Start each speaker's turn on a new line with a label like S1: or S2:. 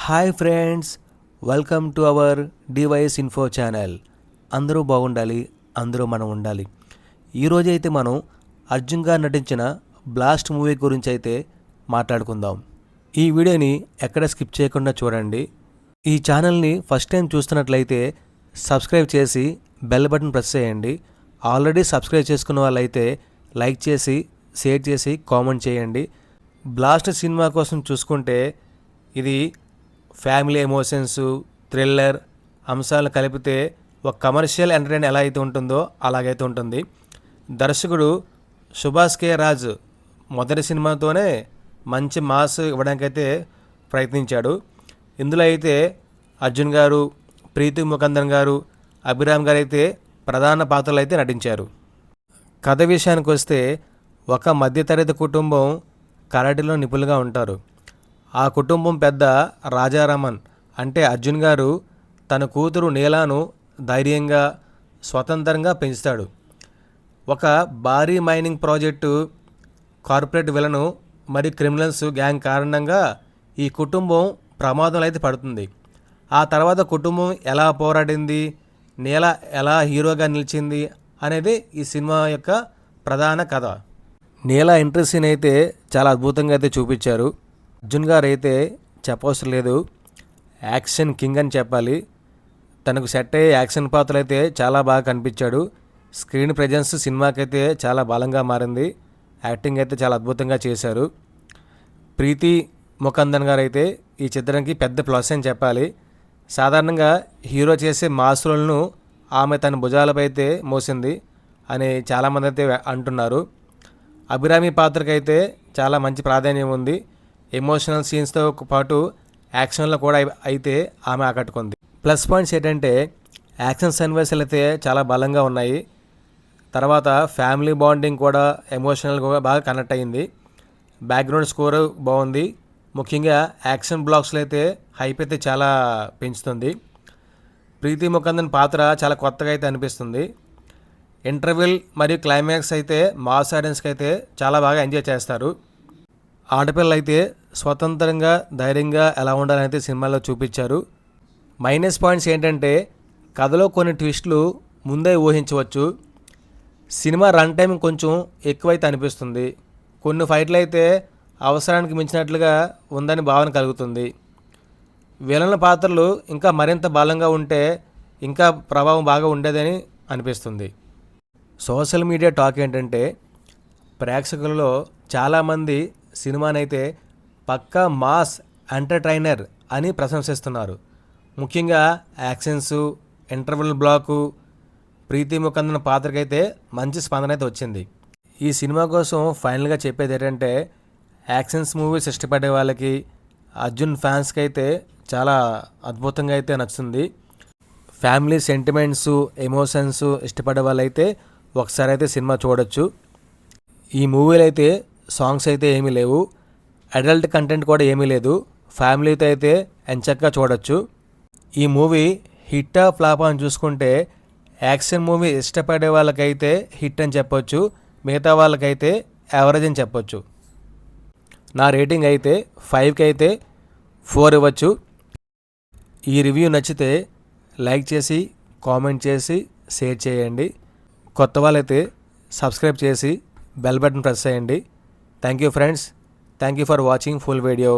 S1: Hi friends, welcome to our device info channel. అందరూ బాగుండాలి, అందరూ మనం ఉండాలి. ఈరోజు అయితే మనం అర్జున్ గారు నటించిన బ్లాస్ట్ మూవీ గురించి అయితే మాట్లాడుకుందాం. ఈ వీడియోని ఎక్కడ స్కిప్ చేయకుండా చూడండి. ఈ ఛానల్ని ఫస్ట్ టైం చూస్తున్నట్లయితే సబ్స్క్రైబ్ చేసి బెల్ బటన్ ప్రెస్ చేయండి. ఆల్రెడీ సబ్స్క్రైబ్ చేసుకున్న వాళ్ళైతే లైక్ చేసి షేర్ చేసి కామెంట్ చేయండి. బ్లాస్ట్ సినిమా కోసం చూసుకుంటే ఇది ఫ్యామిలీ ఎమోషన్స్, థ్రిల్లర్ అంశాలను కలిపితే ఒక కమర్షియల్ ఎంటర్టైన్ ఎలా అయితే ఉంటుందో అలాగైతే ఉంటుంది. దర్శకుడు సుభాష్ కే రాజ్ మొదటి సినిమాతోనే మంచి మాస్ ఇవ్వడానికైతే ప్రయత్నించాడు. ఇందులో అయితే అర్జున్ గారు, ప్రీతి ముకుందన్ గారు, అభిరామ్ గారు అయితే ప్రధాన పాత్రలు అయితే నటించారు. కథ విషయానికి వస్తే ఒక మధ్యతరగతి కుటుంబం కరాటేలో నిపుణులుగా ఉంటారు. ఆ కుటుంబం పెద్ద రాజారామన్ అంటే అర్జున్ గారు తన కూతురు నీలాను ధైర్యంగా స్వతంత్రంగా పెంచుతాడు. ఒక భారీ మైనింగ్ ప్రాజెక్టు, కార్పొరేట్ విలను మరియు క్రిమినల్స్ గ్యాంగ్ కారణంగా ఈ కుటుంబం ప్రమాదంలో అయితే పడుతుంది. ఆ తర్వాత కుటుంబం ఎలా పోరాడింది, నీల ఎలా హీరోగా నిలిచింది అనేది ఈ సినిమా యొక్క ప్రధాన కథ. నీల ఎంట్రీ సీన్ అయితే చాలా అద్భుతంగా అయితే చూపించారు. అర్జున్ గారు అయితే చెప్పవసరం లేదు, యాక్షన్ కింగ్ అని చెప్పాలి. తనకు సెట్ అయ్యే యాక్షన్ పాత్రలు అయితే చాలా బాగా కనిపించాడు. స్క్రీన్ ప్రెజెన్స్ సినిమాకైతే చాలా బలంగా మారింది. యాక్టింగ్ అయితే చాలా అద్భుతంగా చేశారు. ప్రీతి ముకుందన్ గారు అయితే ఈ చిత్రానికి పెద్ద ప్లస్ అని చెప్పాలి. సాధారణంగా హీరో చేసే మాసులను ఆమె తన భుజాలపై అయితే మోసింది అని చాలామంది అయితే అంటున్నారు. అభిరామి పాత్రకైతే చాలా మంచి ప్రాధాన్యం ఉంది. ఎమోషనల్ సీన్స్తో పాటు యాక్షన్లో కూడా అయితే ఆమె ఆకట్టుకుంది. ప్లస్ పాయింట్స్ ఏంటంటే యాక్షన్ సన్నివేశాలు అయితే చాలా బలంగా ఉన్నాయి. తర్వాత ఫ్యామిలీ బాండింగ్ కూడా ఎమోషనల్గా బాగా కనెక్ట్ అయ్యింది. బ్యాక్గ్రౌండ్ స్కోర్ బాగుంది. ముఖ్యంగా యాక్షన్ బ్లాక్స్లో అయితే హైప్ అయితే చాలా పెంచుతుంది. ప్రీతి ముకుందన్ పాత్ర చాలా కొత్తగా అయితే అనిపిస్తుంది. ఇంటర్వెల్ మరియు క్లైమాక్స్ అయితే మాస్ ఆడియన్స్కి అయితే చాలా బాగా ఎంజాయ్ చేస్తారు. ఆడపిల్లలు అయితే స్వతంత్రంగా ధైర్యంగా ఎలా ఉండాలని అయితే సినిమాలో చూపించారు. మైనస్ పాయింట్స్ ఏంటంటే కథలో కొన్ని ట్విస్టులు ముందే ఊహించవచ్చు. సినిమా రన్ టైం కొంచెం ఎక్కువైతే అనిపిస్తుంది. కొన్ని ఫైట్లు అయితే అవసరానికి మించినట్లుగా ఉందని భావన కలుగుతుంది. విలన్ల పాత్రలు ఇంకా మరింత బలంగా ఉంటే ఇంకా ప్రభావం బాగా ఉండేదని అనిపిస్తుంది. సోషల్ మీడియా టాక్ ఏంటంటే ప్రేక్షకులలో చాలామంది సినిమానైతే పక్కా మాస్ ఎంటర్టైనర్ అని ప్రశంసిస్తున్నారు. ముఖ్యంగా యాక్షన్స్, ఇంటర్వెల్ బ్లాకు, ప్రీతి ముకుందన్ పాత్రకైతే మంచి స్పందన అయితే వచ్చింది. ఈ సినిమా కోసం ఫైనల్గా చెప్పేది ఏంటంటే యాక్షన్స్ మూవీస్ ఇష్టపడే వాళ్ళకి, అర్జున్ ఫ్యాన్స్కి అయితే చాలా అద్భుతంగా అయితే నచ్చుతుంది. ఫ్యామిలీ సెంటిమెంట్స్, ఎమోషన్స్ ఇష్టపడే వాళ్ళైతే ఒకసారి అయితే సినిమా చూడొచ్చు. ఈ మూవీలో అయితే సాంగ్స్ అయితే ఏమీ లేవు, అడల్ట్ కంటెంట్ కూడా ఏమీ లేదు. ఫ్యామిలీతో అయితే ఎంచక్కా చూడొచ్చు. ఈ మూవీ హిట్టా ఫ్లాప్ అని చూసుకుంటే యాక్షన్ మూవీ ఇష్టపడే వాళ్ళకైతే హిట్ అని చెప్పొచ్చు, మిగతా వాళ్ళకైతే యావరేజ్ అని చెప్పొచ్చు. నా రేటింగ్ అయితే 5కి అయితే 4 ఇవ్వచ్చు. ఈ రివ్యూ నచ్చితే లైక్ చేసి కామెంట్ చేసి షేర్ చేయండి. కొత్త వాళ్ళైతే సబ్స్క్రైబ్ చేసి బెల్ బటన్ ప్రెస్ చేయండి. Thank you friends. Thank you for watching full video.